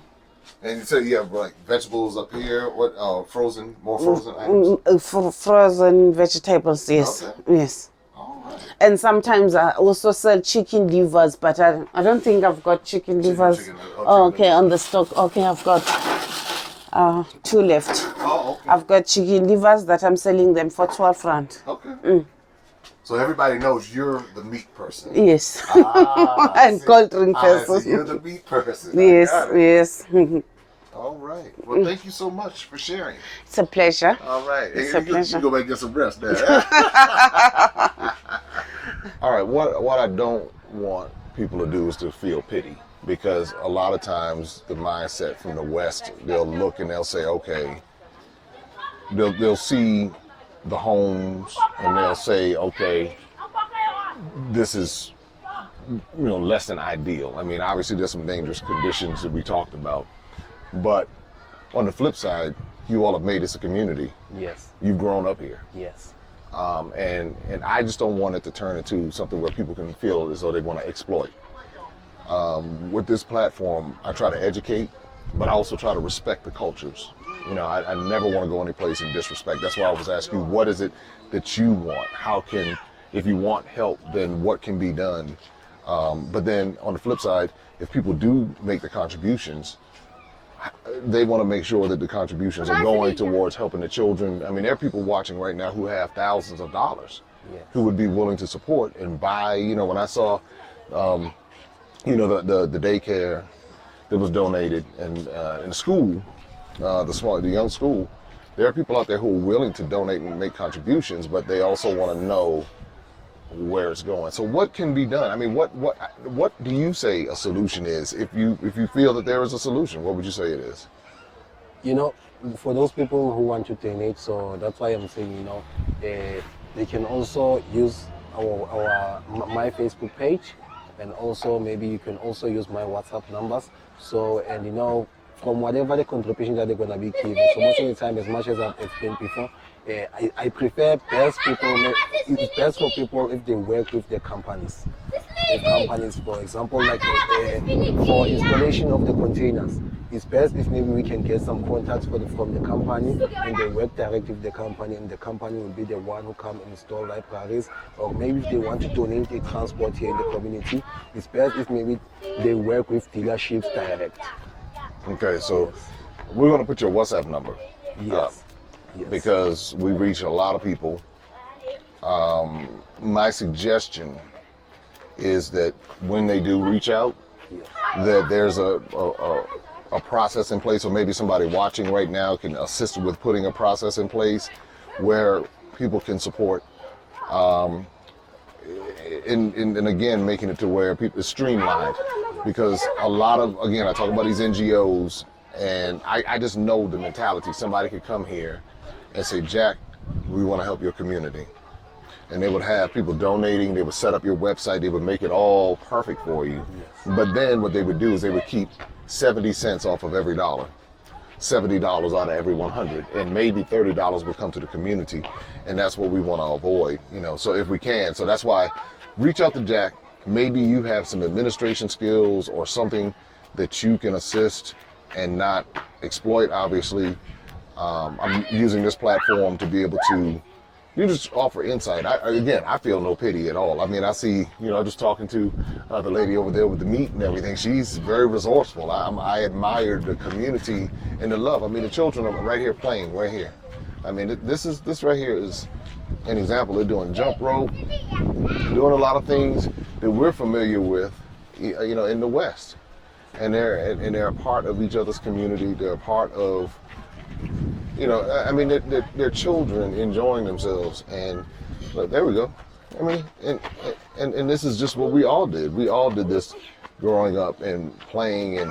you said you have like vegetables up here. What? Frozen, more frozen items. For frozen vegetables, yes. Okay. Yes. All right. And sometimes I also sell chicken livers, but I don't think I've got chicken livers. chicken Okay, on the stock. Okay, I've got 2 left. Oh, okay. I've got chicken livers that I'm selling them for 12 rand. Okay. So everybody knows you're the meat person. Yes. I And see. cold drink I see. person. You're the meat person. I Yes, got it. yes. All right. Well, thank you so much for sharing. It's a pleasure. All right. It's Hey, a pleasure. you go back and get some rest there. All right. What I don't want people to do is to feel pity, because a lot of times the mindset from the West, they'll look and they'll say, okay, they'll see the homes and they'll say, okay, this is, less than ideal. I mean, obviously there's some dangerous conditions that we talked about, but on the flip side, you all have made this a community. Yes, You've grown up here. yes. And I just don't want it to turn into something where people can feel as though they want to exploit. With this platform, I try to educate, but I also try to respect the cultures. I never want to go any place and disrespect. That's why I was asking you, what is it that you want? If you want help, then what can be done? But then on the flip side, if people do make the contributions, they want to make sure that the contributions are going towards helping the children. I mean, there are people watching right now who have thousands of dollars, who would be willing to support and buy. When I saw, the daycare that was donated, and in the school, the young school, there are people out there who are willing to donate and make contributions, but they also want to know where it's going. So what can be done? I mean, what do you say a solution is? If you feel that there is a solution, what would you say it is? For those people who want to donate, so that's why I'm saying, they can also use my Facebook page, and also maybe you can also use my WhatsApp numbers. So, and from whatever the contribution that they're going to be giving. So most of the time, as much as I've explained before, I prefer it's best for people if they work with the companies. The companies, for example, like for installation of the containers, it's best if maybe we can get some contacts from the company, and they work directly with the company, and the company will be the one who come and install libraries. Or maybe if they want to donate a transport here in the community, it's best if maybe they work with dealerships direct. Okay, so we're going to put your WhatsApp number up, Yes. because we reach a lot of people. My suggestion is that when they do reach out, that there's a process in place, or maybe somebody watching right now can assist with putting a process in place where people can support, and again, making it to where people it's streamlined. Because a lot of, again, I talk about these NGOs, and I just know the mentality. Somebody could come here and say, Jack, we want to help your community. And they would have people donating, they would set up your website, they would make it all perfect for you. But then what they would do is they would keep 70 cents off of every dollar. $70 out of every 100, and maybe $30 will come to the community, and that's what we want to avoid, you know. So if we can, so that's why reach out to Jack. Maybe you have some administration skills or something that you can assist and not exploit. Obviously, I'm using this platform to be able to you just offer insight. I feel no pity at all. I mean, I see, you know, just talking to the lady over there with the meat and everything. She's very resourceful. I admire the community and the love. I mean, the children are right here playing, right here. I mean, this right here is an example. They're doing jump rope, doing a lot of things that we're familiar with, you know, in the West. And they're a part of each other's community. They're a part of, you know, I mean, they're children enjoying themselves, and look, there we go. I mean, and this is just what we all did. We all did this growing up and playing, and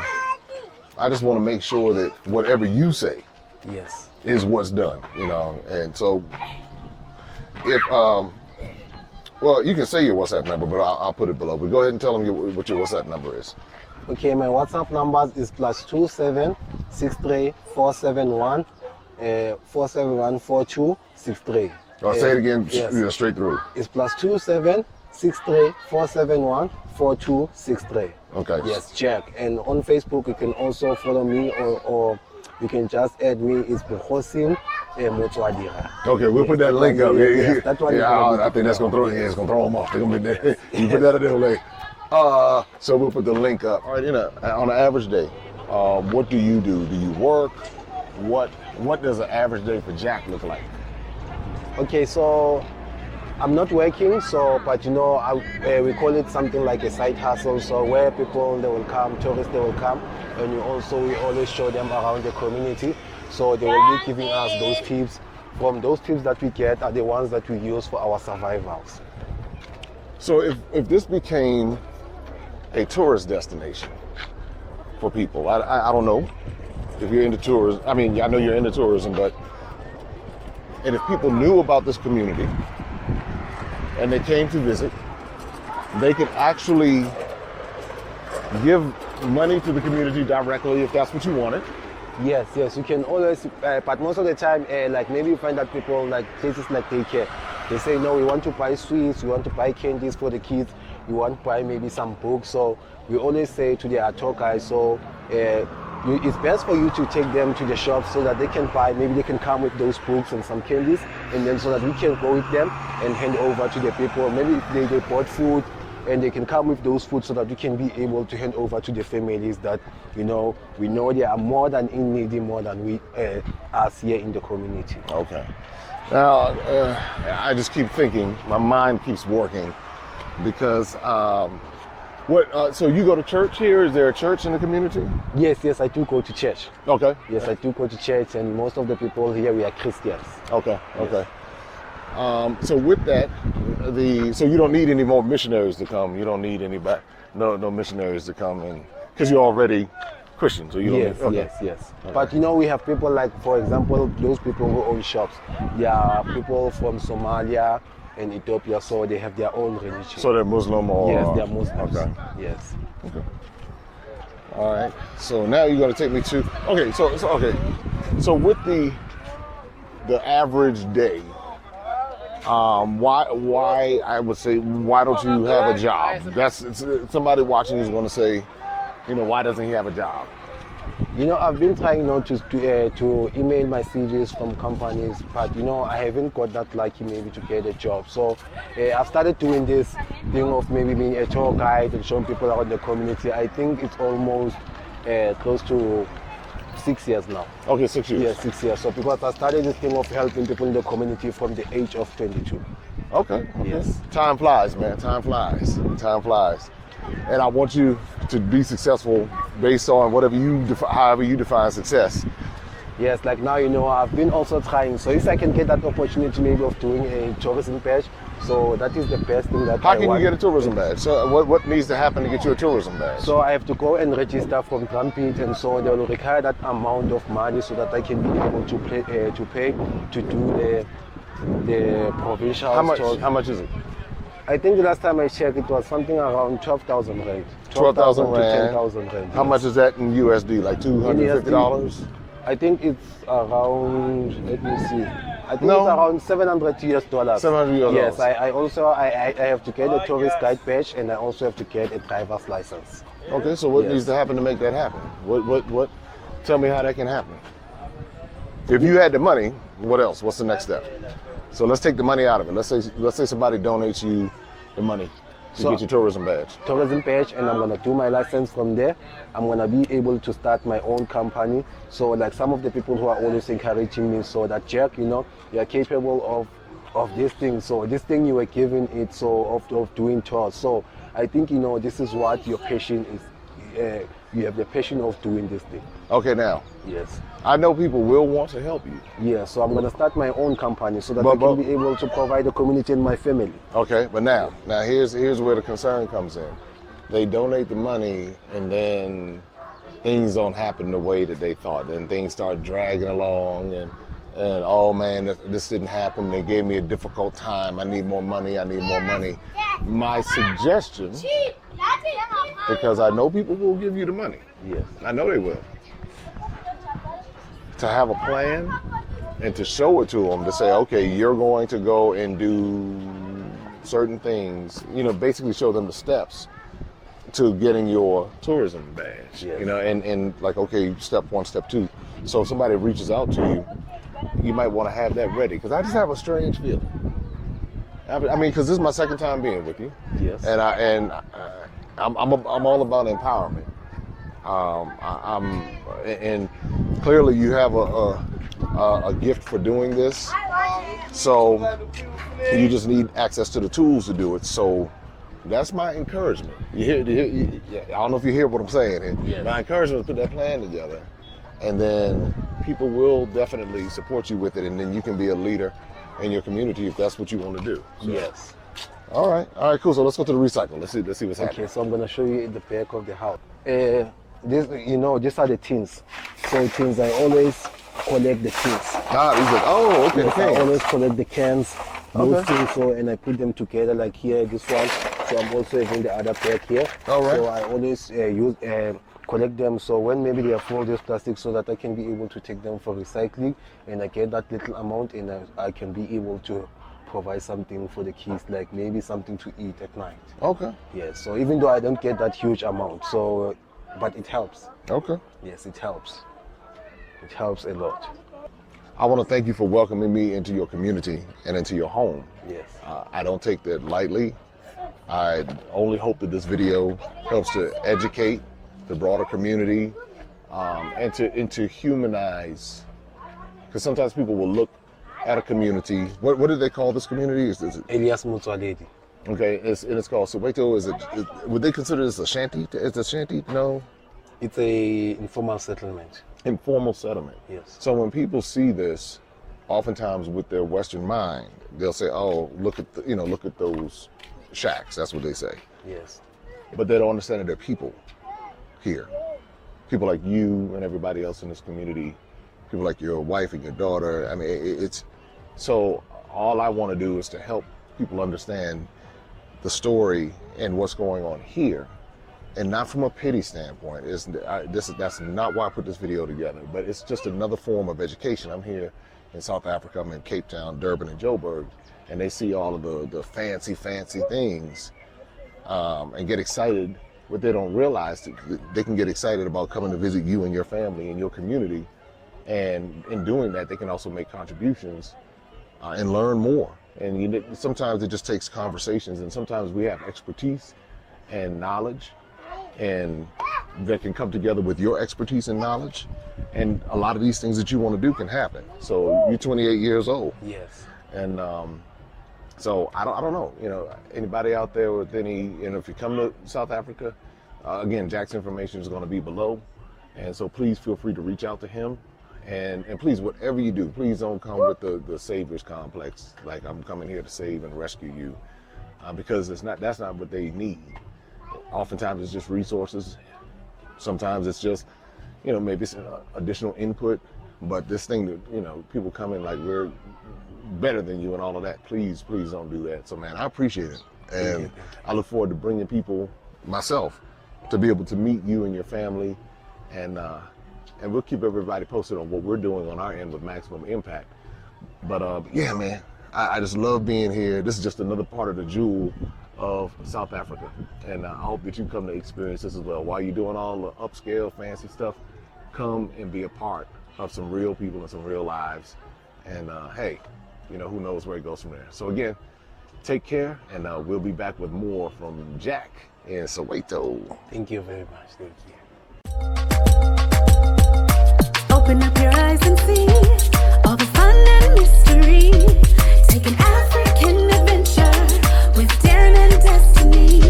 I just want to make sure that whatever you say Yes. is what's done, you know. And so, if well, you can say your WhatsApp number, but I'll put it below. But go ahead and tell them what your WhatsApp number is. Okay, my WhatsApp number is +27 63 471 471 4263. Say it again, Yes. you know, straight through. It's +27 63 471 4263. Okay. Yes, Jack. And on Facebook, you can also follow me, or you can just add me. It's Bukhosim Motswadira. Okay, we'll put that link up. Yes, that one is gonna be I think that's gonna throw. Yeah, it's gonna throw them off. They're gonna be there. You put that in there, like. So we'll put the link up. All right, you know, on an average day, what do you do? Do you work? What does an average day for Jack look like? Okay, so I'm not working, so but you know, we call it something like a side hustle. So where people they will come, tourists they will come, and we always show them around the community. So they will be giving us those tips. From those tips that we get are the ones that we use for our survivals. So if this became a tourist destination for people, I don't know if you're into tourism. I mean, I know you're into tourism, and if people knew about this community and they came to visit, they could actually give money to the community directly if that's what you wanted. Yes, you can always, but most of the time, like maybe you find that people, like places like daycare, they say, no, we want to buy sweets, we want to buy candies for the kids, we want to buy maybe some books. So we always say to the tour guys, so it's best for you to take them to the shop so that they can buy, maybe they can come with those books and some candies, and then so that we can go with them and hand over to the people. Maybe if they bought food, and they can come with those food so that we can be able to hand over to the families that, you know, we know they are more than in need, more than we us here in the community. Okay. Now, I just keep thinking, my mind keeps working, because so you go to church here? Is there a church in the community? Yes, I do go to church. Okay. Yes, I do go to church, and most of the people here, we are Christians. Okay. So with that, so you don't need any more missionaries to come. You don't need anybody, no missionaries to come, and because you're already Christian, so you don't. Yes, need, okay. yes. But you know, we have people like, for example, those people who own shops. They are people from Somalia and Ethiopia, so they have their own religion. So they're Muslim, or yes, they're Muslims. Okay. Yes. Okay. All right. So now you're going to take me to. Okay. So with the average day. Why I would say, why don't you have a job? Somebody watching is going to say, you know, why doesn't he have a job? You know, I've been trying not to email my CVs from companies, but you know, I haven't got that lucky maybe to get a job. So I've started doing this thing of maybe being a tour guide and showing people around the community. I think it's almost close to 6 years now. Okay, 6 years. Yes, 6 years. So because I started this thing of helping people in the community from the age of 22. Okay. Yes. Time flies, man. Time flies. And I want you to be successful based on however you define success. Yes, like now, you know, I've been also trying. So if I can get that opportunity maybe of doing a tourism badge, so that is the best thing that How I can want. you get a tourism badge? So what needs to happen to get you a tourism badge? So I have to go and register from Trumpet, and so they will require that amount of money so that I can be able to pay to do the provincial. How much is it? I think the last time I checked, it was something around 12,000 rand. 12,000 to rand. 10,000 rand. How much is that in USD? Like $250? I think it's around, let me see. I think No. it's around $700 US. $700 US. Yes, I also I have to get a tourist guide badge and I also have to get a driver's license. Okay, so what Yes. needs to happen to make that happen? What? Tell me how that can happen. If you had the money, what else? What's the next step? So let's take the money out of it. Let's say somebody donates you the money to So- get your tourism badge. Tourism badge, and I'm gonna do my license from there. I'm gonna be able to start my own company. So like some of the people who are always encouraging me, so that Jack, you know, you're capable of this thing. So this thing you were given it, so of doing tours. So I think, you know, this is what your passion is. You have the passion of doing this thing. Okay, now Yes. I know people will want to help you. Yeah, so I'm gonna start my own company so that But- I can but- be able to provide the community and my family. Okay, but now here's where the concern comes in. They donate the money and then things don't happen the way that they thought. Then things start dragging along and oh man, this didn't happen. They gave me a difficult time. I need more money. I need more money. My suggestion, because I know people will give you the money. Yes. I know they will. To have a plan and to show it to them, to say, okay, you're going to go and do certain things, you know, basically show them the steps to getting your tourism badge, Yes. you know, and like, okay, step one, step two. So if somebody reaches out to you, you might want to have that ready. Because I just have a strange feeling. I mean, because this is my second time being with you. Yes. And I'm all about empowerment. And clearly you have a gift for doing this. So you just need access to the tools to do it. So that's my encouragement. I don't know if you hear what I'm saying. Yes. My encouragement is put that plan together, and then people will definitely support you with it, and then you can be a leader in your community if that's what you want to do. So- Yes. All right, cool. So let's go to the recycle. Let's see what's happening. Okay, so I'm gonna show you the back of the house. This, you know, these are the tins. So tins, I always collect the tins. Ah, he's like, oh, okay, Yes, I okay. always collect the cans, those Okay. things, so, and I put them together like here, this one. So I'm also having the other bag here. All right. So I always collect them. So when maybe they are full of this plastic, so that I can be able to take them for recycling, and I get that little amount, and I can be able to provide something for the kids, like maybe something to eat at night. Okay, Yes. So even though I don't get that huge amount, so but it helps. okay. Yes, it helps. It helps a lot. I want to thank you for welcoming me into your community and into your home. Yes. I don't take that lightly. I only hope that this video helps to educate the broader community and to humanize. Because sometimes people will look at a community. What do they call this community? Is it Elias Mutsualedi. okay? It's called Soweto. Would they consider this a shanty? It's a shanty? No, It's a informal settlement. informal settlement. Yes. So when people see this, oftentimes with their Western mind, they'll say, "Oh, look at those shacks." That's what they say. Yes. But they don't understand that there are people here, people like you and everybody else in this community, people like your wife and your daughter. I mean, it's so. All I want to do is to help people understand the story and what's going on here, and not from a pity standpoint. That's not why I put this video together, but it's just another form of education. I'm here in South Africa. I'm in Cape Town, Durban, and Joburg, and they see all of the fancy things and get excited. What they don't realize, that they can get excited about coming to visit you and your family and your community, and in doing that, they can also make contributions and learn more. And sometimes it just takes conversations, and sometimes we have expertise and knowledge, and that can come together with your expertise and knowledge, and a lot of these things that you want to do can happen. So you're 28 years old, Yes. and so I don't know, anybody out there with any, if you come to South Africa, again, Jack's information is going to be below, and so please feel free to reach out to him. And please, whatever you do, please don't come with the savior's complex, like I'm coming here to save and rescue you, because that's not what they need. Oftentimes it's just resources. Sometimes it's just, maybe it's additional input. But this thing that, people come in like we're better than you and all of that. Please don't do that. So man, I appreciate it. And I look forward to bringing people, myself, to be able to meet you and your family and and we'll keep everybody posted on what we're doing on our end with Maximum Impact. But yeah, man, I just love being here. This is just another part of the jewel of South Africa, and I hope that you come to experience this as well. While you're doing all the upscale, fancy stuff, come and be a part of some real people and some real lives. And hey, you know, who knows where it goes from there. So again, take care, and we'll be back with more from Jack in Soweto. Thank you very much. Thank you. Open up your eyes and see all the fun and mystery. Take an African adventure with Darren and Destiny.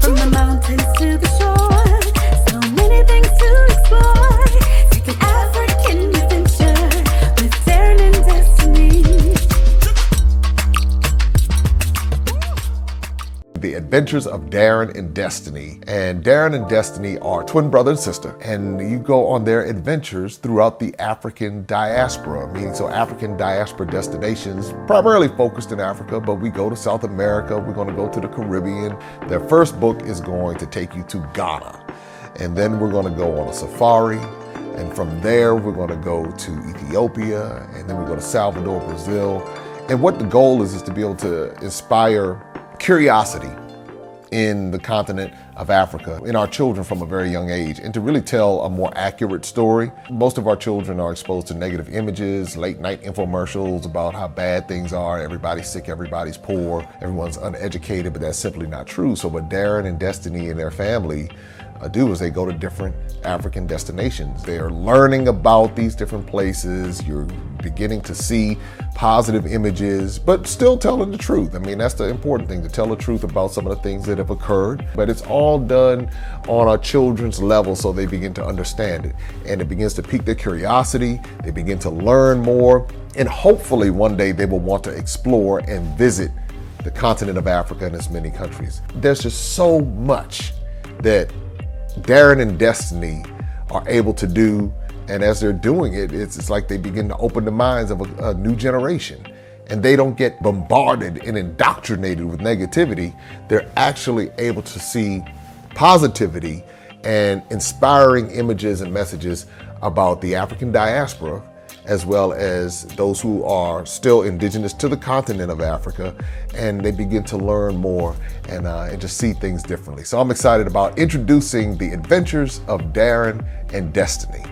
From the mountains to the shore, so many things to explore. Take an African adventure with Darren and Destiny. The Adventures of Darren and Destiny. And Darren and Destiny are twin brother and sister, and you go on their adventures throughout the African diaspora, meaning so African diaspora destinations, primarily focused in Africa, but we go to South America, we're going to go to the Caribbean. Their first book is going to take you to Ghana, and then we're going to go on a safari, and from there we're going to go to Ethiopia, and then we go to Salvador, Brazil. And what the goal is to be able to inspire curiosity in the continent of Africa, in our children from a very young age, and to really tell a more accurate story. Most of our children are exposed to negative images, late night infomercials about how bad things are, everybody's sick, everybody's poor, everyone's uneducated, but that's simply not true. So what Darren and Destiny and their family do is they go to different African destinations. They are learning about these different places. You're beginning to see positive images, but still telling the truth. I mean, that's the important thing, to tell the truth about some of the things that have occurred. But it's all done on our children's level so they begin to understand it. And it begins to pique their curiosity. They begin to learn more. And hopefully one day they will want to explore and visit the continent of Africa and its many countries. There's just so much that Darren and Destiny are able to do, and as they're doing it, it's like they begin to open the minds of a new generation, and they don't get bombarded and indoctrinated with negativity. They're actually able to see positivity and inspiring images and messages about the African diaspora, as well as those who are still indigenous to the continent of Africa, and they begin to learn more and just see things differently. So I'm excited about introducing the Adventures of Darren and Destiny.